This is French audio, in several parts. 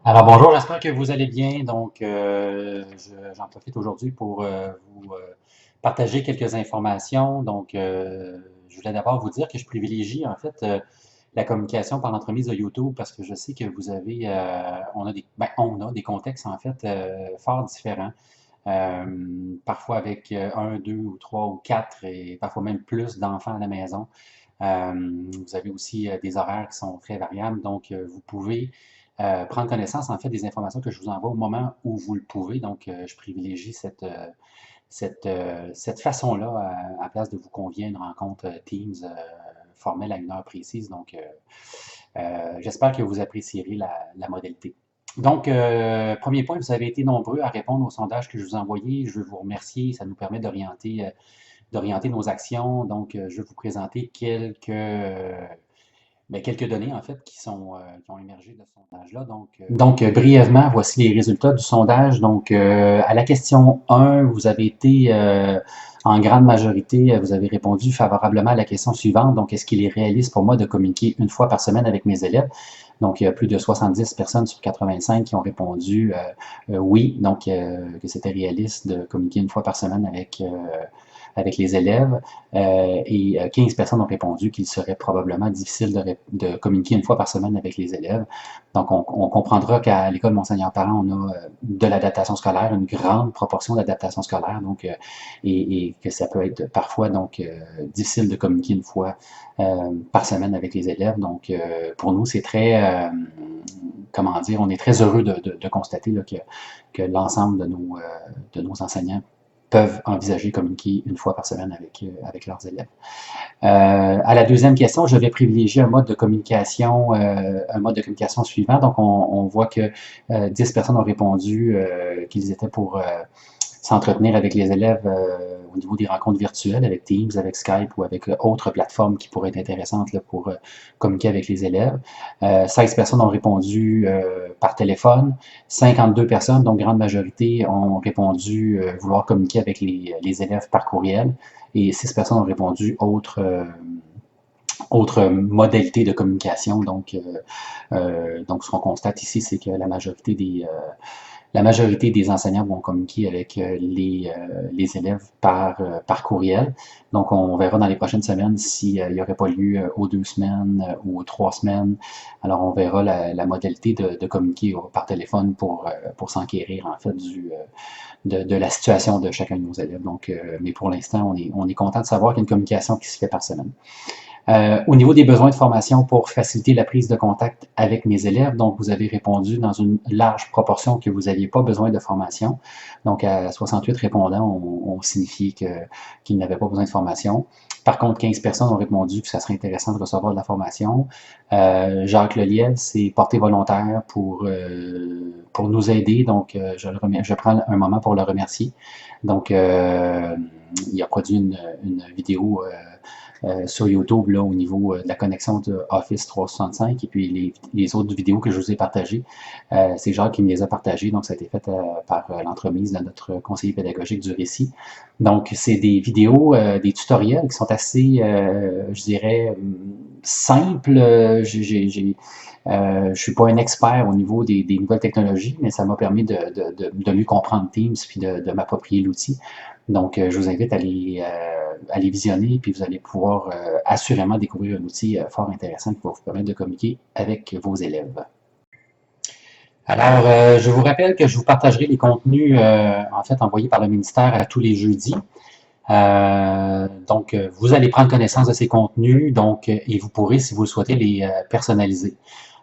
Alors bonjour, j'espère que vous allez bien. Donc, j'en profite aujourd'hui pour vous partager quelques informations. Donc, je voulais d'abord vous dire que je privilégie en fait la communication par l'entremise de YouTube parce que je sais que vous avez, on a des contextes en fait fort différents. Parfois avec un, deux ou trois ou quatre et parfois même plus d'enfants à la maison. Vous avez aussi des horaires qui sont très variables, donc vous pouvez prendre connaissance en fait des informations que je vous envoie au moment où vous le pouvez. Donc, je privilégie cette façon-là à place de vous convier à une rencontre Teams formelle à une heure précise. Donc, j'espère que vous apprécierez la modalité. Donc, premier point, vous avez été nombreux à répondre au sondage que je vous ai envoyé. Je veux vous remercier. Ça nous permet d'orienter nos actions. Donc, je vais vous présenter quelques données, en fait, qui ont émergé de ce sondage-là. Donc, brièvement, voici les résultats du sondage. Donc, à la question 1, vous avez été en grande majorité, vous avez répondu favorablement à la question suivante. Donc, est-ce qu'il est réaliste pour moi de communiquer une fois par semaine avec mes élèves? Donc, il y a plus de 70 personnes sur 85 qui ont répondu oui, donc que c'était réaliste de communiquer une fois par semaine avec les élèves et 15 personnes ont répondu qu'il serait probablement difficile de communiquer une fois par semaine avec les élèves. Donc, on comprendra qu'à l'école Monseigneur Parent, on a de l'adaptation scolaire, une grande proportion d'adaptation scolaire, donc, et que ça peut être parfois donc difficile de communiquer une fois par semaine avec les élèves. Donc, pour nous, c'est très, comment dire, on est très heureux de constater là, que l'ensemble de nos enseignants peuvent envisager communiquer une fois par semaine avec leurs élèves. À la deuxième question, je vais privilégier un mode de communication suivant. Donc, on voit que 10 personnes ont répondu qu'ils étaient pour s'entretenir avec les élèves au niveau des rencontres virtuelles avec Teams, avec Skype ou avec autres plateformes qui pourraient être intéressantes là, pour communiquer avec les élèves. 16 personnes ont répondu par téléphone. 52 personnes, donc grande majorité, ont répondu vouloir communiquer avec les élèves par courriel. Et 6 personnes ont répondu autre modalité de communication. Donc, ce qu'on constate ici, c'est que la majorité des enseignants vont communiquer avec les élèves par courriel. Donc, on verra dans les prochaines semaines s'il n'y aurait pas lieu aux 2 semaines ou aux 3 semaines. Alors, on verra la modalité de communiquer par téléphone pour s'enquérir, en fait, de la situation de chacun de nos élèves. Donc, mais pour l'instant, on est content de savoir qu'il y a une communication qui se fait par semaine. Au niveau des besoins de formation pour faciliter la prise de contact avec mes élèves, donc vous avez répondu dans une large proportion que vous n'aviez pas besoin de formation. Donc à 68 répondants, on signifie qu'ils n'avaient pas besoin de formation. Par contre, 15 personnes ont répondu que ça serait intéressant de recevoir de la formation. Jacques Lelièvre s'est porté volontaire pour nous aider, donc je prends un moment pour le remercier. Donc, il a produit une vidéo sur YouTube là, au niveau de la connexion de Office 365 et puis les autres vidéos que je vous ai partagées, c'est Jacques qui me les a partagées, donc ça a été fait par l'entremise de notre conseiller pédagogique du récit. Donc, c'est des vidéos, des tutoriels qui sont assez, je dirais, simples. Je suis pas un expert au niveau des nouvelles technologies, mais ça m'a permis de mieux comprendre Teams puis de m'approprier l'outil. Donc, je vous invite à les visionner, puis vous allez pouvoir assurément découvrir un outil fort intéressant qui va vous permettre de communiquer avec vos élèves. Alors, je vous rappelle que je vous partagerai les contenus en fait envoyés par le ministère à tous les jeudis. Donc, vous allez prendre connaissance de ces contenus, donc, et vous pourrez, si vous le souhaitez, les personnaliser.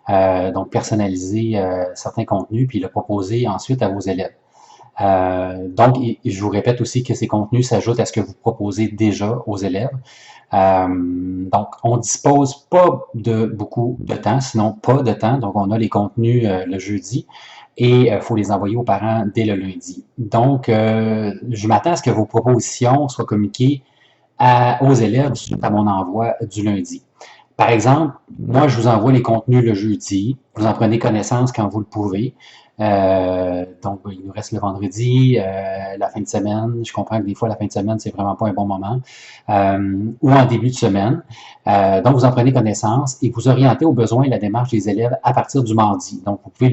Donc, personnaliser certains contenus, puis le proposer ensuite à vos élèves. Donc, je vous répète aussi que ces contenus s'ajoutent à ce que vous proposez déjà aux élèves. Donc, on ne dispose pas de beaucoup de temps, sinon pas de temps. Donc, on a les contenus le jeudi et il faut les envoyer aux parents dès le lundi. Donc, je m'attends à ce que vos propositions soient communiquées aux élèves suite à mon envoi du lundi. Par exemple, moi, je vous envoie les contenus le jeudi. Vous en prenez connaissance quand vous le pouvez. Donc, il nous reste le vendredi, la fin de semaine. Je comprends que des fois, la fin de semaine, c'est vraiment pas un bon moment. Ou en début de semaine. Donc, vous en prenez connaissance et vous orientez aux besoins et la démarche des élèves à partir du mardi. Donc, vous pouvez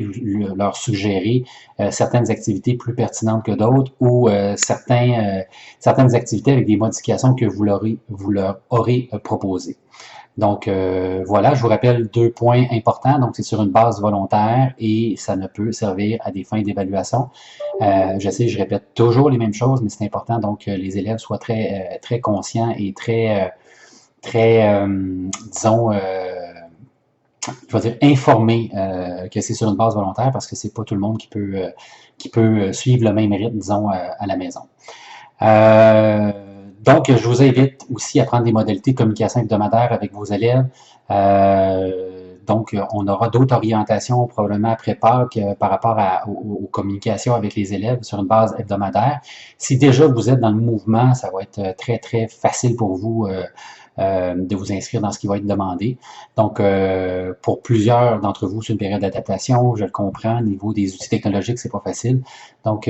leur suggérer certaines activités plus pertinentes que d'autres ou certaines activités avec des modifications que vous leur aurez proposées. Donc, voilà, je vous rappelle 2 points importants. Donc, c'est sur une base volontaire et ça ne peut servir à des fins d'évaluation. Je sais, je répète toujours les mêmes choses, mais c'est important donc que les élèves soient très conscients et disons, je vais dire informés que c'est sur une base volontaire parce que c'est pas tout le monde qui peut suivre le même rythme, disons, à la maison. Donc, je vous invite aussi à prendre des modalités de communication hebdomadaire avec vos élèves. Donc, on aura d'autres orientations probablement après Pâques par rapport aux communications avec les élèves sur une base hebdomadaire. Si déjà vous êtes dans le mouvement, ça va être très facile pour vous de vous inscrire dans ce qui va être demandé. Donc, pour plusieurs d'entre vous, c'est une période d'adaptation, je le comprends, au niveau des outils technologiques, c'est pas facile. Donc,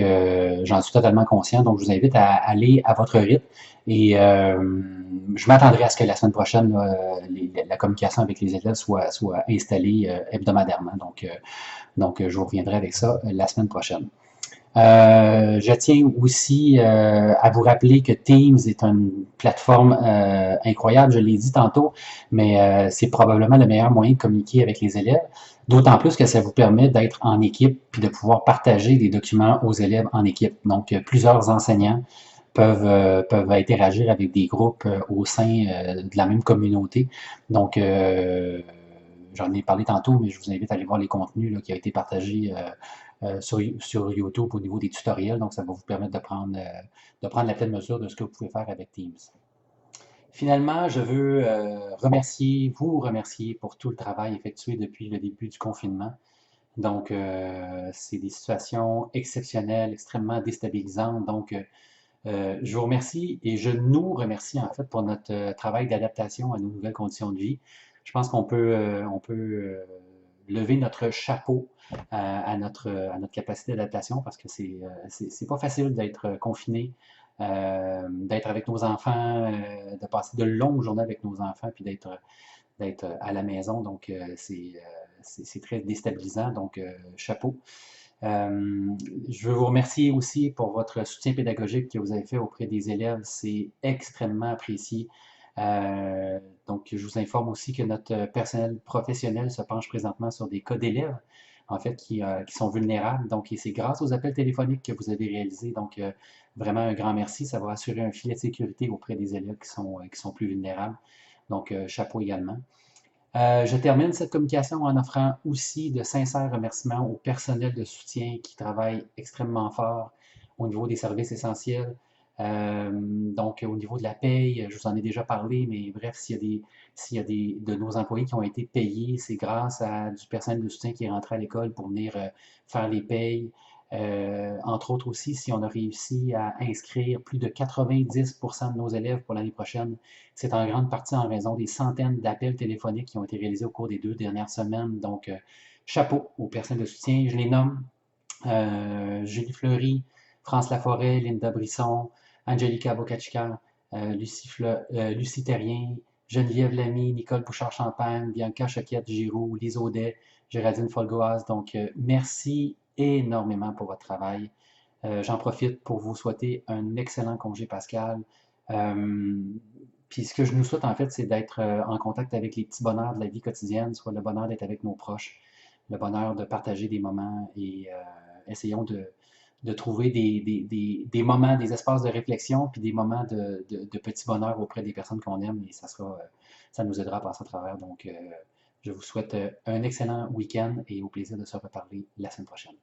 j'en suis totalement conscient. Donc, je vous invite à aller à votre rythme et je m'attendrai à ce que la semaine prochaine, la communication avec les élèves soit installée hebdomadairement. Donc, je vous reviendrai avec ça la semaine prochaine. Je tiens aussi à vous rappeler que Teams est une plateforme incroyable, je l'ai dit tantôt, mais c'est probablement le meilleur moyen de communiquer avec les élèves, d'autant plus que ça vous permet d'être en équipe puis de pouvoir partager des documents aux élèves en équipe. Donc, plusieurs enseignants peuvent interagir avec des groupes au sein de la même communauté. Donc, j'en ai parlé tantôt, mais je vous invite à aller voir les contenus là, qui ont été partagés sur YouTube au niveau des tutoriels. Donc, ça va vous permettre de prendre la pleine mesure de ce que vous pouvez faire avec Teams. Finalement, je veux vous remercier pour tout le travail effectué depuis le début du confinement. Donc, c'est des situations exceptionnelles, extrêmement déstabilisantes. Donc, je vous remercie et je nous remercie en fait pour notre travail d'adaptation à nos nouvelles conditions de vie. Je pense qu'on peut lever notre chapeau à notre capacité d'adaptation parce que c'est pas facile d'être confiné, d'être avec nos enfants, de passer de longues journées avec nos enfants, puis d'être à la maison. Donc, c'est très déstabilisant. Donc, chapeau. Euh, je veux vous remercier aussi pour votre soutien pédagogique que vous avez fait auprès des élèves. C'est extrêmement apprécié. Donc, je vous informe aussi que notre personnel professionnel se penche présentement sur des cas d'élèves, en fait, qui sont vulnérables. Donc, et c'est grâce aux appels téléphoniques que vous avez réalisés. Donc, vraiment un grand merci. Ça va assurer un filet de sécurité auprès des élèves qui sont plus vulnérables. Donc, chapeau également. Je termine cette communication en offrant aussi de sincères remerciements au personnel de soutien qui travaille extrêmement fort au niveau des services essentiels. Donc, au niveau de la paye, je vous en ai déjà parlé, mais bref, s'il y a de nos employés qui ont été payés, c'est grâce à du personnel de soutien qui est rentré à l'école pour venir faire les payes. Entre autres aussi, si on a réussi à inscrire plus de 90% de nos élèves pour l'année prochaine, c'est en grande partie en raison des centaines d'appels téléphoniques qui ont été réalisés au cours des 2 dernières semaines. Donc, chapeau aux personnes de soutien. Je les nomme Julie Fleury, France Laforêt, Linda Brisson, Angelica Bocaccia, Lucie Terrien, Geneviève Lamy, Nicole Bouchard-Champagne, Bianca Choquette-Giroux, Lise Audet, Géraldine Folgoaz. Donc, merci énormément pour votre travail. J'en profite pour vous souhaiter un excellent congé pascal. Puis ce que je nous souhaite en fait, c'est d'être en contact avec les petits bonheurs de la vie quotidienne, soit le bonheur d'être avec nos proches, le bonheur de partager des moments et essayons de trouver des moments, des espaces de réflexion, puis des moments de petit bonheur auprès des personnes qu'on aime et ça nous aidera à passer à travers. Donc, je vous souhaite un excellent week-end et au plaisir de se reparler la semaine prochaine.